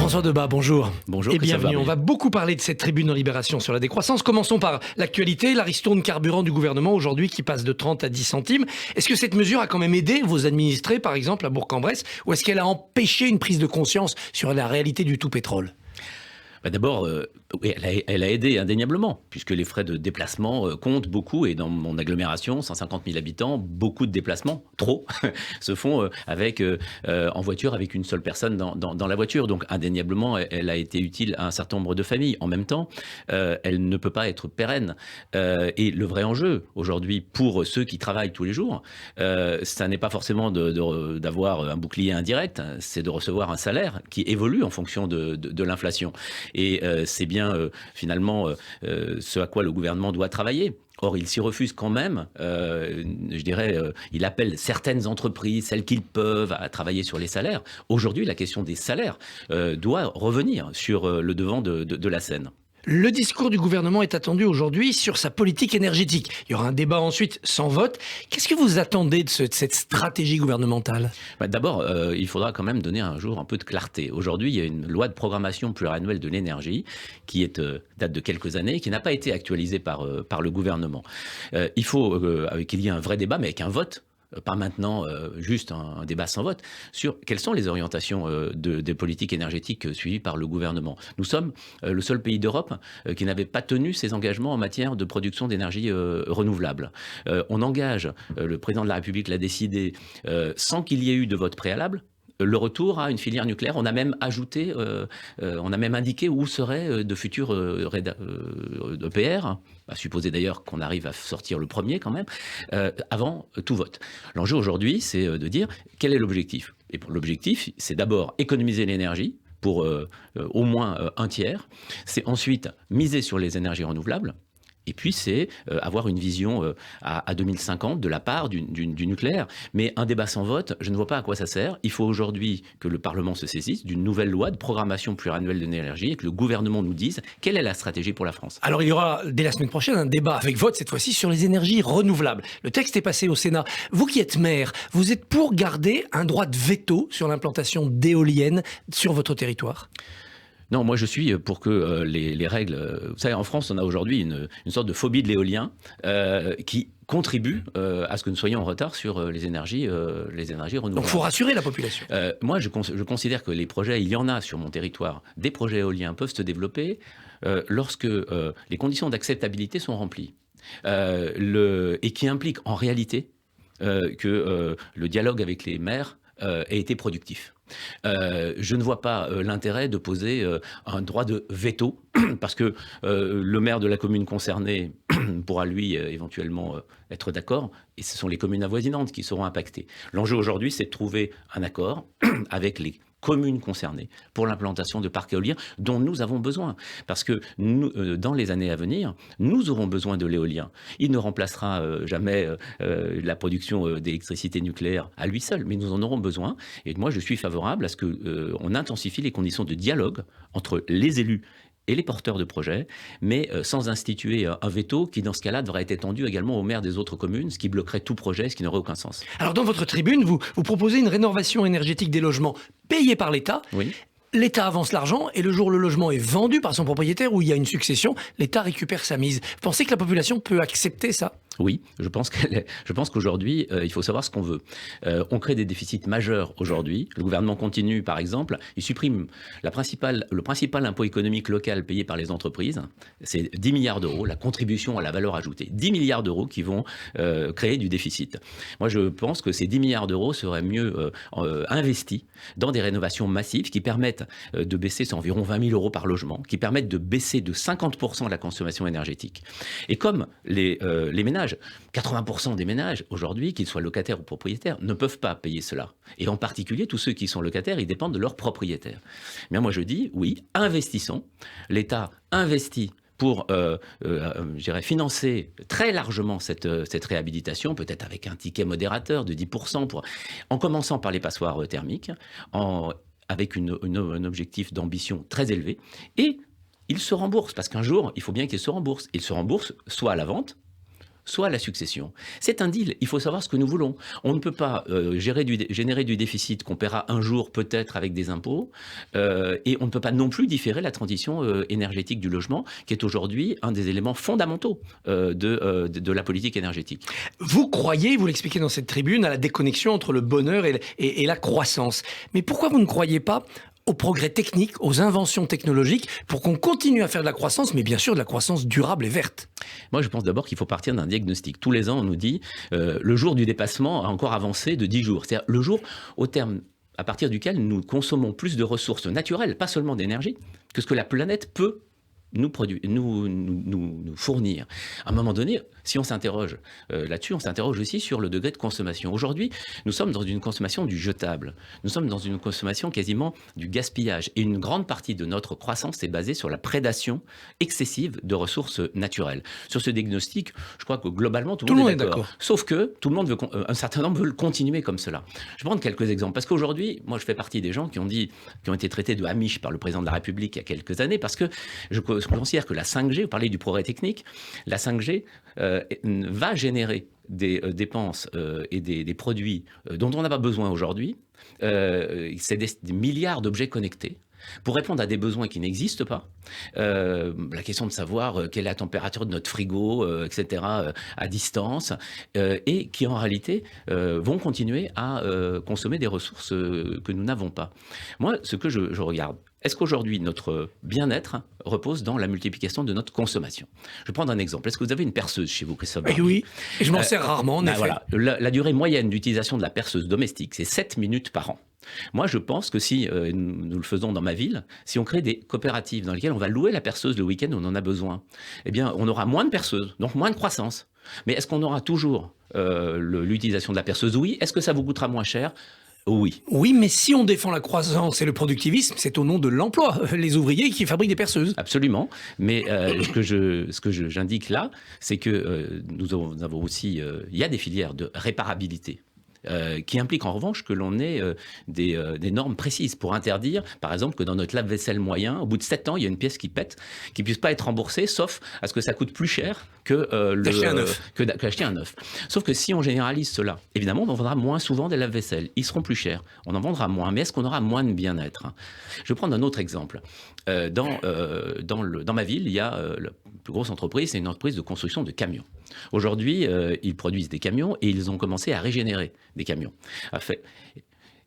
François Debat, bonjour. Bonjour et bienvenue. On va beaucoup parler de cette tribune en Libération sur la décroissance. Commençons par l'actualité, la ristourne carburant du gouvernement aujourd'hui qui passe de 30 à 10 centimes. Est-ce que cette mesure a quand même aidé vos administrés, par exemple, à Bourg-en-Bresse, ou est-ce qu'elle a empêché une prise de conscience sur la réalité du tout pétrole ? D'abord, oui, elle a aidé indéniablement, puisque les frais de déplacement comptent beaucoup. Et dans mon agglomération, 150 000 habitants, beaucoup de déplacements, trop, se font en voiture avec une seule personne dans la voiture. Donc indéniablement, elle a été utile à un certain nombre de familles. En même temps, elle ne peut pas être pérenne. Et le vrai enjeu, aujourd'hui, pour ceux qui travaillent tous les jours, ça n'est pas forcément d'avoir un bouclier indirect, c'est de recevoir un salaire qui évolue en fonction de l'inflation. Et c'est bien finalement ce à quoi le gouvernement doit travailler. Or, il s'y refuse quand même, il appelle certaines entreprises, celles qu'ils peuvent, à travailler sur les salaires. Aujourd'hui, la question des salaires doit revenir sur le devant de la scène. Le discours du gouvernement est attendu aujourd'hui sur sa politique énergétique. Il y aura un débat ensuite sans vote. Qu'est-ce que vous attendez de cette stratégie gouvernementale ? D'abord, il faudra quand même donner un jour un peu de clarté. Aujourd'hui, il y a une loi de programmation pluriannuelle de l'énergie qui date de quelques années, qui n'a pas été actualisée par le gouvernement. Il faut qu'il y ait un vrai débat, mais avec un vote. Pas maintenant juste un débat sans vote, sur quelles sont les orientations des politiques énergétiques suivies par le gouvernement. Nous sommes le seul pays d'Europe qui n'avait pas tenu ses engagements en matière de production d'énergie renouvelable. On engage, le président de la République l'a décidé, sans qu'il y ait eu de vote préalable, le retour à une filière nucléaire. On a même ajouté, on a même indiqué où seraient de futurs EPR, à supposer d'ailleurs qu'on arrive à sortir le premier quand même, avant tout vote. L'enjeu aujourd'hui, c'est de dire quel est l'objectif. Et pour l'objectif, c'est d'abord économiser l'énergie pour au moins un tiers. C'est ensuite miser sur les énergies renouvelables. Et puis, c'est avoir une vision à 2050 de la part du nucléaire. Mais un débat sans vote, je ne vois pas à quoi ça sert. Il faut aujourd'hui que le Parlement se saisisse d'une nouvelle loi de programmation pluriannuelle de l'énergie et que le gouvernement nous dise quelle est la stratégie pour la France. Alors, il y aura dès la semaine prochaine un débat avec vote, cette fois-ci, sur les énergies renouvelables. Le texte est passé au Sénat. Vous qui êtes maire, vous êtes pour garder un droit de veto sur l'implantation d'éoliennes sur votre territoire ? Non, moi je suis pour que les règles... Vous savez, en France, on a aujourd'hui une sorte de phobie de l'éolien qui contribue à ce que nous soyons en retard sur les énergies renouvelables. Donc il faut rassurer la population. Moi, je considère que les projets, il y en a sur mon territoire, des projets éoliens peuvent se développer lorsque les conditions d'acceptabilité sont remplies. Et qui impliquent en réalité que le dialogue avec les maires ait été productif. Je ne vois pas l'intérêt de poser un droit de veto parce que le maire de la commune concernée pourra lui éventuellement être d'accord et ce sont les communes avoisinantes qui seront impactées. L'enjeu aujourd'hui, c'est de trouver un accord avec les communes concernées pour l'implantation de parcs éoliens dont nous avons besoin. Parce que nous, dans les années à venir, nous aurons besoin de l'éolien. Il ne remplacera jamais la production d'électricité nucléaire à lui seul, mais nous en aurons besoin. Et moi, je suis favorable à ce qu'on intensifie les conditions de dialogue entre les élus et les porteurs de projets, mais sans instituer un veto qui, dans ce cas-là, devrait être étendu également aux maires des autres communes, ce qui bloquerait tout projet, ce qui n'aurait aucun sens. Alors, dans votre tribune, vous proposez une rénovation énergétique des logements payée par l'État. Oui. L'État avance l'argent et le jour où le logement est vendu par son propriétaire, où il y a une succession, l'État récupère sa mise. Vous pensez que la population peut accepter ça ? Oui, je pense qu'aujourd'hui, il faut savoir ce qu'on veut. On crée des déficits majeurs aujourd'hui. Le gouvernement continue, par exemple, il supprime le principal impôt économique local payé par les entreprises. C'est 10 milliards d'euros, la contribution à la valeur ajoutée. 10 milliards d'euros qui vont créer du déficit. Moi, je pense que ces 10 milliards d'euros seraient mieux investis dans des rénovations massives qui permettent de baisser, c'est environ 20 000 euros par logement, qui permettent de baisser de 50% la consommation énergétique. Et comme les ménages, 80% des ménages aujourd'hui, qu'ils soient locataires ou propriétaires, ne peuvent pas payer cela. Et en particulier, tous ceux qui sont locataires, ils dépendent de leurs propriétaires. Mais moi je dis, oui, investissons. L'État investit pour financer très largement cette réhabilitation, peut-être avec un ticket modérateur de 10%, en commençant par les passoires thermiques, avec un objectif d'ambition très élevé. Et il se rembourse, parce qu'un jour, il faut bien qu'il se rembourse. Il se rembourse soit à la vente, soit la succession. C'est un deal, il faut savoir ce que nous voulons. On ne peut pas générer du déficit qu'on paiera un jour peut-être avec des impôts, et on ne peut pas non plus différer la transition énergétique du logement, qui est aujourd'hui un des éléments fondamentaux de la politique énergétique. Vous croyez, vous l'expliquez dans cette tribune, à la déconnexion entre le bonheur et la croissance. Mais pourquoi vous ne croyez pas aux progrès techniques, aux inventions technologiques, pour qu'on continue à faire de la croissance, mais bien sûr de la croissance durable et verte? Moi, je pense d'abord qu'il faut partir d'un diagnostic. Tous les ans, on nous dit le jour du dépassement a encore avancé de 10 jours. C'est-à-dire le jour au terme à partir duquel nous consommons plus de ressources naturelles, pas seulement d'énergie, que ce que la planète peut nous fournir. À un moment donné, si on s'interroge là-dessus, on s'interroge aussi sur le degré de consommation. Aujourd'hui, nous sommes dans une consommation du jetable. Nous sommes dans une consommation quasiment du gaspillage. Et une grande partie de notre croissance est basée sur la prédation excessive de ressources naturelles. Sur ce diagnostic, je crois que globalement, tout le monde est d'accord. Sauf que tout le monde un certain nombre veulent continuer comme cela. Je vais prendre quelques exemples. Parce qu'aujourd'hui, moi, je fais partie des gens qui ont été traités de Amish par le président de la République il y a quelques années, parce que je considère que la 5G, vous parlez du progrès technique, la 5G va générer des dépenses et des produits dont on n'a pas besoin aujourd'hui. C'est des milliards d'objets connectés pour répondre à des besoins qui n'existent pas. La question de savoir quelle est la température de notre frigo, etc., à distance, et qui en réalité vont continuer à consommer des ressources que nous n'avons pas. Moi, ce que je regarde, est-ce qu'aujourd'hui, notre bien-être repose dans la multiplication de notre consommation? Je vais prendre un exemple. Est-ce que vous avez une perceuse chez vous, Christophe Barbier? Oui, et je m'en sers rarement, en effet. Voilà. La durée moyenne d'utilisation de la perceuse domestique, c'est 7 minutes par an. Moi, je pense que si nous le faisons dans ma ville, si on crée des coopératives dans lesquelles on va louer la perceuse le week-end où on en a besoin, eh bien, on aura moins de perceuses, donc moins de croissance. Mais est-ce qu'on aura toujours l'utilisation de la perceuse? Oui. Est-ce que ça vous coûtera moins cher? Oui. Oui, mais si on défend la croissance et le productivisme, c'est au nom de l'emploi, les ouvriers qui fabriquent des perceuses. Absolument. Mais ce que j'indique là, c'est que nous avons aussi, il y a des filières de réparabilité. Qui implique en revanche que l'on ait des normes précises pour interdire, par exemple, que dans notre lave-vaisselle moyen, au bout de 7 ans, il y a une pièce qui pète, qui ne puisse pas être remboursée, sauf à ce que ça coûte plus cher que d'acheter un neuf. Sauf que si on généralise cela, évidemment, on en vendra moins souvent des lave-vaisselle. Ils seront plus chers. On en vendra moins. Mais est-ce qu'on aura moins de bien-être? Je vais prendre un autre exemple. Dans ma ville, il y a la plus grosse entreprise, c'est une entreprise de construction de camions. Aujourd'hui, ils produisent des camions et ils ont commencé à régénérer des camions.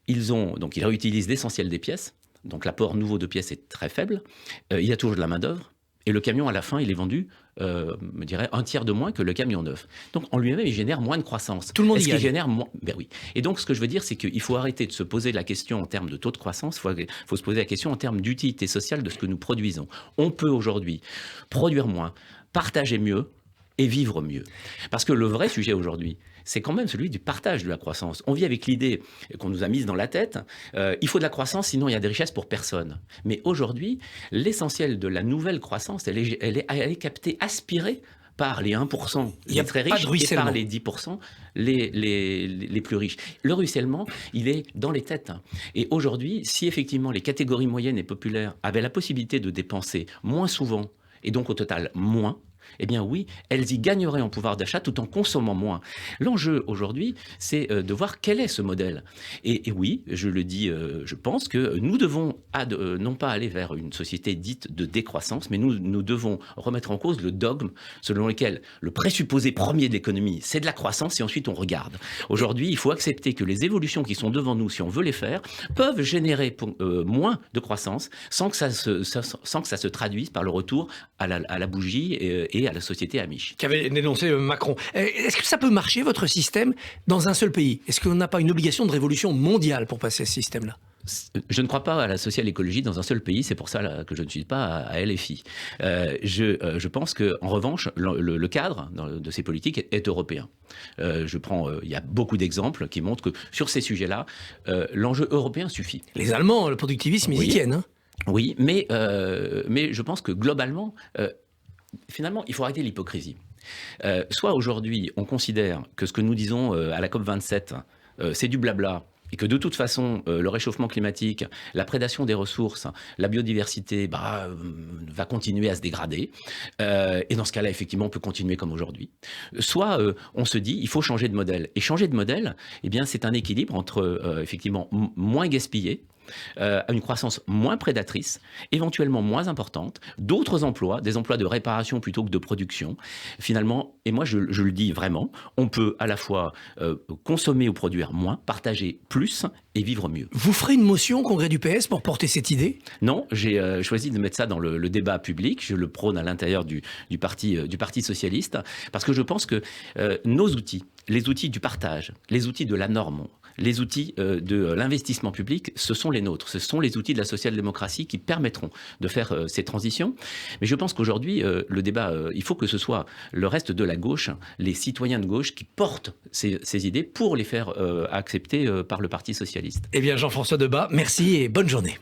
Ils réutilisent l'essentiel des pièces, donc l'apport nouveau de pièces est très faible. Il y a toujours de la main-d'œuvre et le camion, à la fin, il est vendu, me dirais, un tiers de moins que le camion neuf. Donc, en lui-même, il génère moins de croissance. Tout le monde y génère moins. Ben oui. Et donc, ce que je veux dire, c'est qu'il faut arrêter de se poser la question en termes de taux de croissance, il faut se poser la question en termes d'utilité sociale de ce que nous produisons. On peut aujourd'hui produire moins, partager mieux, et vivre mieux. Parce que le vrai sujet aujourd'hui, c'est quand même celui du partage de la croissance. On vit avec l'idée qu'on nous a mise dans la tête, il faut de la croissance, sinon il y a des richesses pour personne. Mais aujourd'hui, l'essentiel de la nouvelle croissance, elle est captée, aspirée par les 1% les très riches et par les 10% les plus riches. Le ruissellement, il est dans les têtes. Et aujourd'hui, si effectivement les catégories moyennes et populaires avaient la possibilité de dépenser moins souvent, et donc au total moins, eh bien oui, elles y gagneraient en pouvoir d'achat tout en consommant moins. L'enjeu aujourd'hui, c'est de voir quel est ce modèle. Et oui, je le dis, je pense que nous devons non pas aller vers une société dite de décroissance, mais nous devons remettre en cause le dogme selon lequel le présupposé premier de l'économie, c'est de la croissance et ensuite on regarde. Aujourd'hui, il faut accepter que les évolutions qui sont devant nous, si on veut les faire, peuvent générer moins de croissance sans que ça se traduise par le retour à la bougie et à la société Amish. Qu'avait dénoncé Macron. Est-ce que ça peut marcher, votre système, dans un seul pays? Est-ce qu'on n'a pas une obligation de révolution mondiale pour passer à ce système-là? Je ne crois pas à la social-écologie dans un seul pays, c'est pour ça que je ne suis pas à LFI. Je pense qu'en revanche, le cadre de ces politiques est européen. Il y a beaucoup d'exemples qui montrent que sur ces sujets-là, l'enjeu européen suffit. Les Allemands, le productivisme, ils y tiennent. Hein. Oui, mais je pense que globalement, finalement, il faut arrêter l'hypocrisie. Soit aujourd'hui, on considère que ce que nous disons à la COP27, c'est du blabla, et que de toute façon, le réchauffement climatique, la prédation des ressources, la biodiversité va continuer à se dégrader. Et dans ce cas-là, effectivement, on peut continuer comme aujourd'hui. Soit on se dit, il faut changer de modèle. Et changer de modèle, eh bien, c'est un équilibre entre, effectivement, moins gaspiller, à une croissance moins prédatrice, éventuellement moins importante, d'autres emplois, des emplois de réparation plutôt que de production. Finalement, et moi je le dis vraiment, on peut à la fois consommer ou produire moins, partager plus et vivre mieux. Vous ferez une motion au congrès du PS pour porter cette idée? Non, j'ai choisi de mettre ça dans le débat public, je le prône à l'intérieur du parti socialiste, parce que je pense que nos outils, les outils du partage, les outils de la norme, les outils de l'investissement public, ce sont les nôtres. Ce sont les outils de la social-démocratie qui permettront de faire ces transitions. Mais je pense qu'aujourd'hui, le débat, il faut que ce soit le reste de la gauche, les citoyens de gauche qui portent ces idées pour les faire accepter par le Parti socialiste. Eh bien, Jean-François Debat, merci et bonne journée.